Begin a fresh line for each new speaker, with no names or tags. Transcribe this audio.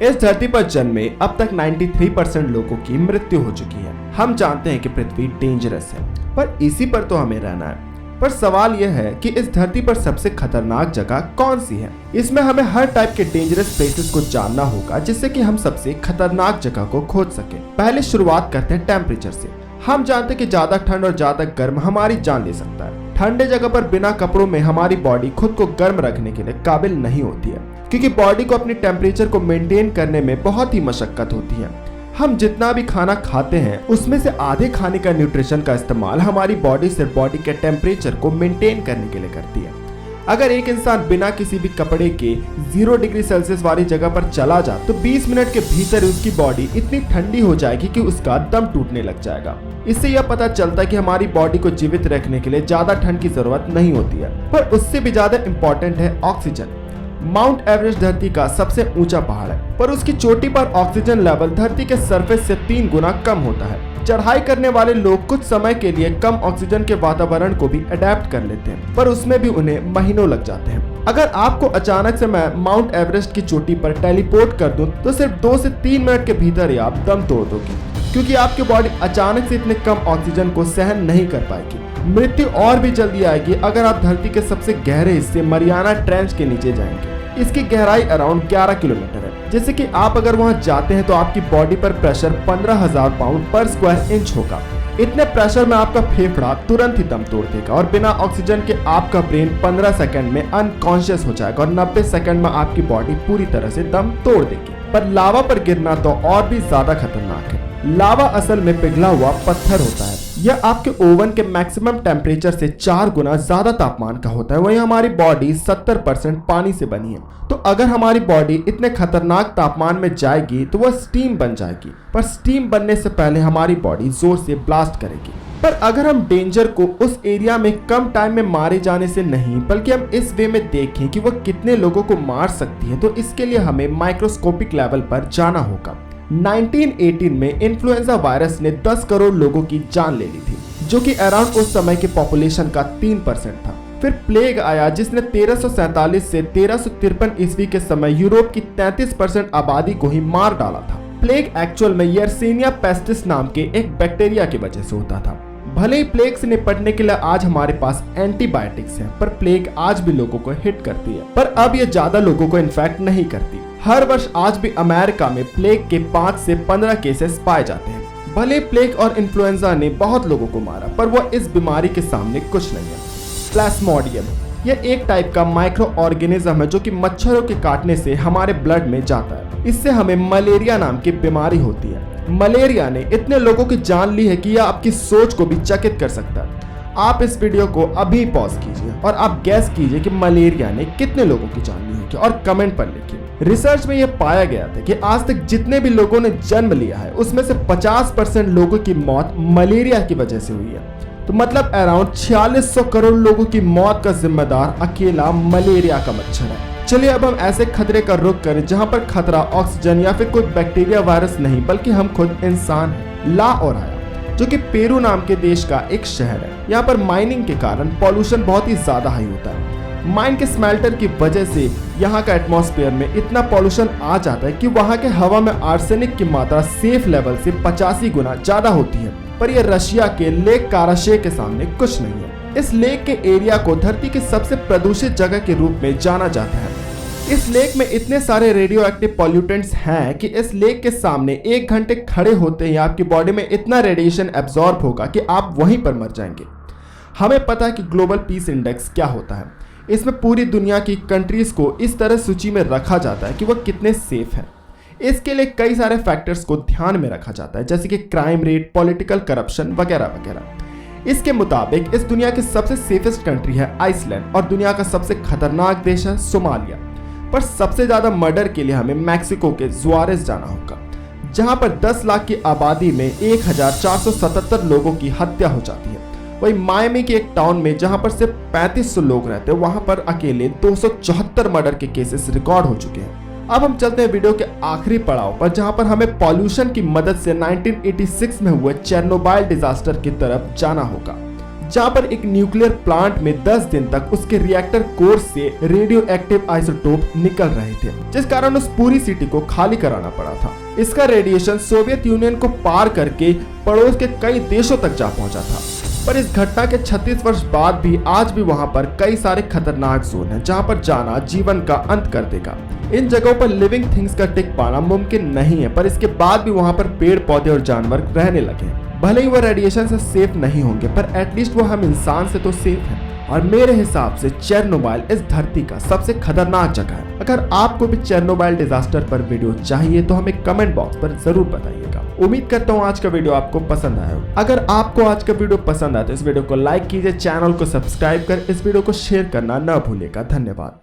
इस धरती पर जन्मे अब तक 93% लोगों की मृत्यु हो चुकी है। हम जानते हैं कि पृथ्वी डेंजरस है, पर इसी पर तो हमें रहना है। पर सवाल यह है कि इस धरती पर सबसे खतरनाक जगह कौन सी है। इसमें हमें हर टाइप के डेंजरस प्लेसेस को जानना होगा, जिससे कि हम सबसे खतरनाक जगह को खोज सके। पहले शुरुआत करते हैं टेम्परेचर से। हम जानते हैं कि ज्यादा ठंड और ज्यादा गर्म हमारी जान ले सकता है। ठंडे जगह पर बिना कपड़ों में हमारी बॉडी खुद को गर्म रखने के लिए काबिल नहीं होती है, क्योंकि बॉडी को अपनी टेम्परेचर को मेंटेन करने में बहुत ही मशक्कत होती है। हम जितना भी खाना खाते हैं उसमें से आधे खाने का न्यूट्रिशन का इस्तेमाल हमारी बॉडी सिर्फ बॉडी के टेम्परेचर को मेंटेन करने के लिए करती है। अगर एक इंसान बिना किसी भी कपड़े के 0 डिग्री सेल्सियस वाली जगह पर चला जाए तो 20 मिनट के भीतर उसकी बॉडी इतनी ठंडी हो जाएगी कि उसका दम टूटने लग जाएगा। इससे यह पता चलता है कि हमारी बॉडी को जीवित रखने के लिए ज्यादा ठंड की जरूरत नहीं होती है। पर उससे भी ज्यादा इम्पोर्टेंट है ऑक्सीजन। माउंट एवरेस्ट धरती का सबसे ऊंचा पहाड़ है, पर उसकी चोटी पर ऑक्सीजन लेवल धरती के सरफेस से 3 गुना कम होता है। चढ़ाई करने वाले लोग कुछ समय के लिए कम ऑक्सीजन के वातावरण को भी अडेप्ट कर लेते हैं, पर उसमें भी उन्हें महीनों लग जाते हैं। अगर आपको अचानक से मैं माउंट एवरेस्ट की चोटी पर टेलीपोर्ट कर दूं, तो सिर्फ 2 से 3 मिनट के भीतर ही आप दम तोड़ दोगे, क्योंकि आपकी बॉडी अचानक से इतने कम ऑक्सीजन को सहन नहीं कर पाएगी। मृत्यु और भी जल्दी आएगी अगर आप धरती के सबसे गहरे हिस्से मरियाना ट्रेंच के नीचे जाएंगे। इसकी गहराई अराउंड 11 किलोमीटर है। जैसे कि आप अगर वहां जाते हैं तो आपकी बॉडी पर प्रेशर 15,000 पाउंड पर स्क्वायर इंच होगा। इतने प्रेशर में आपका फेफड़ा तुरंत ही दम तोड़ देगा और बिना ऑक्सीजन के आपका ब्रेन 15 सेकंड में अनकॉन्शियस हो जाएगा और 90 सेकंड में आपकी बॉडी पूरी तरह से दम तोड़ देगी। पर लावा पर गिरना तो और भी ज्यादा खतरनाक है। लावा असल में पिघला हुआ पत्थर होता है। यह आपके ओवन के मैक्सिमम टेम्परेचर से 4 गुना ज्यादा तापमान का होता है। वहीं हमारी बॉडी 70% पानी से बनी है, तो अगर हमारी बॉडी इतने खतरनाक तापमान में जाएगी तो वह स्टीम बन जाएगी। पर स्टीम बनने से पहले हमारी बॉडी जोर से ब्लास्ट करेगी। पर अगर हम डेंजर को उस एरिया में कम टाइम में मारे जाने से नहीं, बल्कि हम इस वे में देखें कि वह कितने लोगों को मार सकती है, तो इसके लिए हमें माइक्रोस्कोपिक लेवल पर जाना होगा। 1918 में इन्फ्लुएंजा वायरस ने 10 करोड़ लोगों की जान ले ली थी, जो कि अराउंड उस समय के पॉपुलेशन का 3% था। फिर प्लेग आया, जिसने 1347 से 1353 ईस्वी के समय यूरोप की 33% आबादी को ही मार डाला था। प्लेग एक्चुअल में यर्सीनिया पेस्टिस नाम के एक बैक्टीरिया की वजह से होता था। भले ही प्लेग से निपटने के लिए आज हमारे पास एंटीबायोटिक्स हैं, पर प्लेग आज भी लोगों को हिट करती है, पर अब ये ज्यादा लोगों को इन्फेक्ट नहीं करती। हर वर्ष आज भी अमेरिका में प्लेग के 5 से 15 केसेस पाए जाते हैं। भले प्लेग और इन्फ्लुएंजा ने बहुत लोगों को मारा, पर वह इस बीमारी के सामने कुछ नहीं है। प्लाज्मोडियम यह एक टाइप का माइक्रो ऑर्गेनिज्म है जो कि मच्छरों के काटने से हमारे ब्लड में जाता है। इससे हमें मलेरिया नाम की बीमारी होती है। मलेरिया ने इतने लोगों की जान ली है कि यह आपकी सोच को भी चकित कर सकता है। आप इस वीडियो को अभी पॉज कीजिए और आप गैस कीजिए कि मलेरिया ने कितने लोगों की जान ली होगी और कमेंट पर लिखिए। रिसर्च में यह पाया गया था कि आज तक जितने भी लोगों ने जन्म लिया है उसमें से 50% लोगों की मौत मलेरिया की वजह से हुई है। तो मतलब अराउंड 4600 करोड़ लोगों की मौत का जिम्मेदार अकेला मलेरिया का मच्छर है। चलिए अब हम ऐसे खतरे का रुख करें जहां पर खतरा ऑक्सीजन या फिर कोई बैक्टीरिया वायरस नहीं, बल्कि हम खुद इंसान हैं। ला ओराया, जो कि पेरू नाम के देश का एक शहर है। यहाँ पर माइनिंग के कारण पॉल्यूशन बहुत ही ज्यादा हाई होता है। माइन के स्मेल्टर की वजह से यहाँ का एटमॉस्फेयर में इतना पॉल्यूशन आ जाता है कि वहाँ के हवा में आर्सेनिक की मात्रा सेफ लेवल से 85 गुना ज्यादा होती है। पर यह रशिया के लेक काराशे के सामने कुछ नहीं है। इस लेक के एरिया को धरती की सबसे प्रदूषित जगह के रूप में जाना जाता है। इस लेक में इतने सारे रेडियो एक्टिव पॉल्यूटेंट्स हैं कि इस लेक के सामने 1 घंटे खड़े होते ही आपकी बॉडी में इतना रेडिएशन एब्जॉर्ब होगा कि आप वहीं पर मर जाएंगे। हमें पता है कि ग्लोबल पीस इंडेक्स क्या होता है। इसमें पूरी दुनिया की कंट्रीज को इस तरह सूची में रखा जाता है कि वह कितने सेफ है। इसके लिए कई सारे फैक्टर्स को ध्यान में रखा जाता है, जैसे कि क्राइम रेट, पॉलिटिकल करप्शन वगैरह वगैरह। इसके मुताबिक इस दुनिया की सबसे सेफेस्ट कंट्री है आइसलैंड और दुनिया का सबसे खतरनाक देश है सोमालिया। पर सबसे ज्यादा मर्डर के लिए हमें मैक्सिको के जुआरेस जाना होगा, जहां पर 10 लाख की आबादी में 1477 लोगों की हत्या हो जाती है। वही मायामी के एक टाउन में जहां पर सिर्फ 3500 लोग रहते हैं, वहां पर अकेले 274 मर्डर के केसेस रिकॉर्ड हो चुके हैं। अब हम चलते हैं वीडियो के आखिरी पड़ाव पर, जहां पर हमें पॉल्यूशन की मदद से 1986 में हुए चेर्नोबिल डिजास्टर की तरफ जाना होगा, जहाँ पर एक न्यूक्लियर प्लांट में 10 दिन तक उसके रिएक्टर कोर से रेडियो एक्टिव आइसोटोप निकल रहे थे, जिस कारण उस पूरी सिटी को खाली कराना पड़ा था। इसका रेडिएशन सोवियत यूनियन को पार करके पड़ोस के कई देशों तक जा पहुंचा था। पर इस घटना के 36 वर्ष बाद भी आज भी वहां पर कई सारे खतरनाक जोन हैं, जहां पर जाना जीवन का अंत कर देगा। इन जगहों पर लिविंग थिंग्स का टिक पाना मुमकिन नहीं है, पर इसके बाद भी वहां पर पेड़ पौधे और जानवर रहने लगे। भले ही वो रेडिएशन से सेफ नहीं होंगे, पर एटलीस्ट वो हम इंसान से तो सेफ हैं। और मेरे हिसाब से चेरनोबिल इस धरती का सबसे खतरनाक जगह है। अगर आपको भी चेरनोबिल डिजास्टर पर वीडियो चाहिए तो हमें कमेंट बॉक्स पर जरूर बताइएगा। उम्मीद करता हूँ आज का वीडियो आपको पसंद आया हो। अगर आपको आज का वीडियो पसंद आया तो इस वीडियो को लाइक कीजिए, चैनल को सब्सक्राइब कर इस वीडियो को शेयर करना न भूलिएगा। धन्यवाद।